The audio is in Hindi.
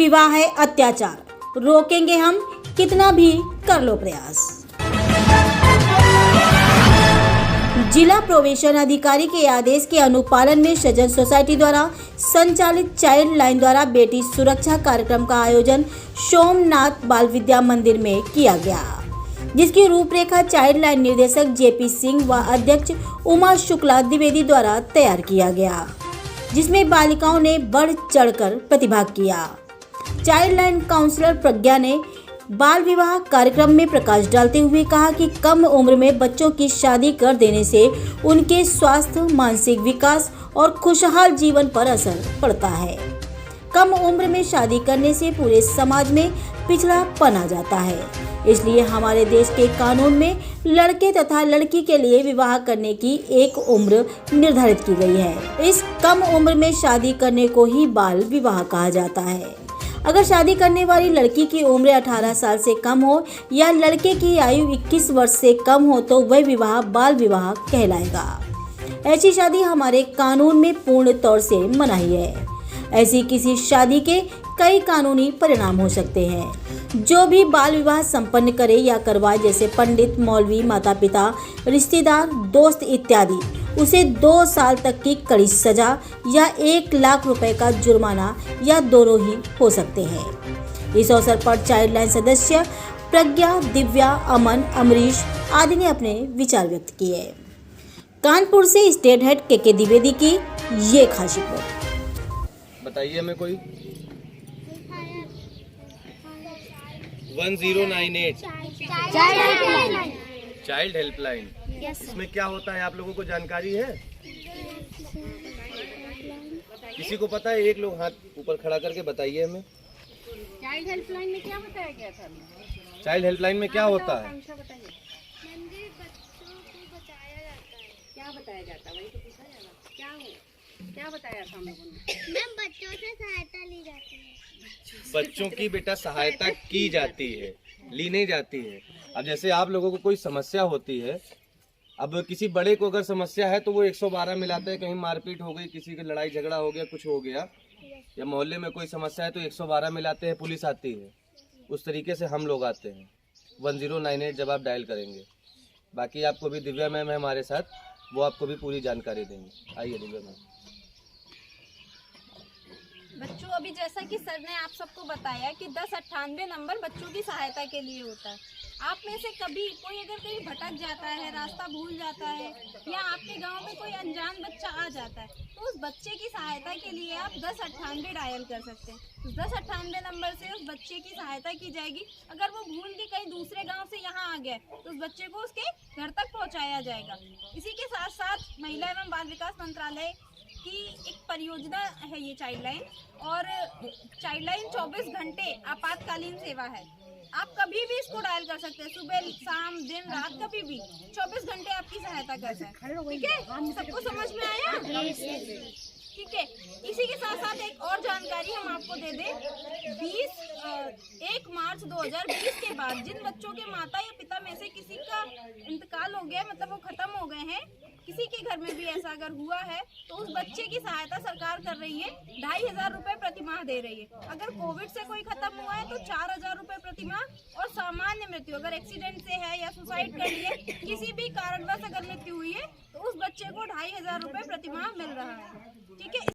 विवाह है अत्याचार, रोकेंगे हम कितना भी कर लो प्रयास। जिला प्रोबेशन अधिकारी के आदेश के अनुपालन में सज्जन सोसाइटी द्वारा संचालित चाइल्ड लाइन द्वारा बेटी सुरक्षा कार्यक्रम का आयोजन सोमनाथ बाल विद्या मंदिर में किया गया, जिसकी रूपरेखा चाइल्ड लाइन निर्देशक जेपी सिंह व अध्यक्ष उमा शुक्ला द्विवेदी द्वारा तैयार किया गया, जिसमें बालिकाओं ने बढ़ चढ़कर प्रतिभाग किया। चाइल्ड लाइन काउंसलर प्रज्ञा ने बाल विवाह कार्यक्रम में प्रकाश डालते हुए कहा कि कम उम्र में बच्चों की शादी कर देने से उनके स्वास्थ्य, मानसिक विकास और खुशहाल जीवन पर असर पड़ता है। कम उम्र में शादी करने से पूरे समाज में पिछड़ापन आ जाता है, इसलिए हमारे देश के कानून में लड़के तथा लड़की के लिए विवाह करने की एक उम्र निर्धारित की गई है। इस कम उम्र में शादी करने को ही बाल विवाह कहा जाता है। अगर शादी करने वाली लड़की की उम्र 18 साल से कम हो या लड़के की आयु 21 वर्ष से कम हो तो वह विवाह बाल विवाह कहलाएगा। ऐसी शादी हमारे कानून में पूर्ण तौर से मनाही है। ऐसी किसी शादी के कई कानूनी परिणाम हो सकते हैं। जो भी बाल विवाह संपन्न करे या करवाए, जैसे पंडित, मौलवी, माता पिता, रिश्तेदार, दोस्त इत्यादि, उसे 2 साल तक की कड़ी सजा या 1 लाख रुपए का जुर्माना या दोनों ही हो सकते हैं। इस अवसर पर चाइल्ड लाइन सदस्य प्रज्ञा, दिव्या, अमन, अमरीश आदि ने अपने विचार व्यक्त किए। कानपुर से स्टेट हेड के द्विवेदी की ये खास रिपोर्ट। बताइए हमें कोई 1098 चाइल्ड हेल्पलाइन, इसमें क्या होता है आप लोगों को जानकारी है? किसी को पता है? एक लोग हाथ ऊपर खड़ा करके बताइए हमें। चाइल्ड हेल्पलाइन में क्या बताया गया था? चाइल्ड हेल्पलाइन में क्या होता है? मंदिर बच्चों को बचाया जाता है। क्या बताया जाता है? वही तो पूछा जाएगा। क्या बताया था हम लोगों ने? मैम, बच्चों से सहायता ली जाती है। बच्चों की बेटा सहायता की जाती है, ली नहीं जाती है। अब जैसे आप लोगों को कोई समस्या होती है, अब किसी बड़े को अगर समस्या है तो वो 112 मिलाते हैं। कहीं मारपीट हो गई, किसी की लड़ाई झगड़ा हो गया, कुछ हो गया, या मोहल्ले में कोई समस्या है तो 112 मिलाते हैं, पुलिस आती है। उस तरीके से हम लोग आते हैं 1098 जब आप डायल करेंगे। बाकी आपको भी दिव्या मैम है हमारे साथ, वो आपको भी पूरी जानकारी देंगे। आइए दिव्या मैम। बच्चों, अभी जैसा कि सर ने आप सबको बताया कि 1098 नंबर बच्चों की सहायता के लिए होता है। आप में से कभी कोई अगर कहीं भटक जाता है, रास्ता भूल जाता है, या आपके गांव में कोई अनजान बच्चा आ जाता है, तो उस बच्चे की सहायता के लिए आप 1098 डायल कर सकते हैं। उस 1098 नंबर से उस बच्चे की सहायता की जाएगी। अगर वो भूल के कहीं दूसरे गाँव से यहाँ आ गया तो उस बच्चे को उसके घर तक पहुँचाया जाएगा। इसी के साथ साथ महिला एवं बाल विकास मंत्रालय की एक परियोजना है ये चाइल्ड लाइन, और चाइल्ड लाइन 24 घंटे आपातकालीन सेवा है। आप कभी भी इसको डायल कर सकते हैं, सुबह, शाम, दिन, रात, कभी भी 24 घंटे आपकी सहायता करता है। ठीक है, सबको समझ में आया? ठीक है। इसी के साथ साथ एक और जानकारी हम आपको दे दें। 1 मार्च 2020 के बाद जिन बच्चों के माता या पिता में से किसी का इंतकाल हो गया, मतलब वो खत्म हो गए हैं, किसी के घर में भी ऐसा अगर हुआ है तो उस बच्चे की सहायता सरकार कर रही है। 2500 रुपए प्रति माह दे रही है। अगर कोविड से कोई खत्म हुआ है तो 4000 रुपए प्रति माह, और सामान्य मृत्यु अगर एक्सीडेंट से है या सुसाइड कर लिए, किसी भी कारणवश अगर मृत्यु हुई है तो उस बच्चे को 2500 रुपए प्रति माह मिल रहा है। ठीक है।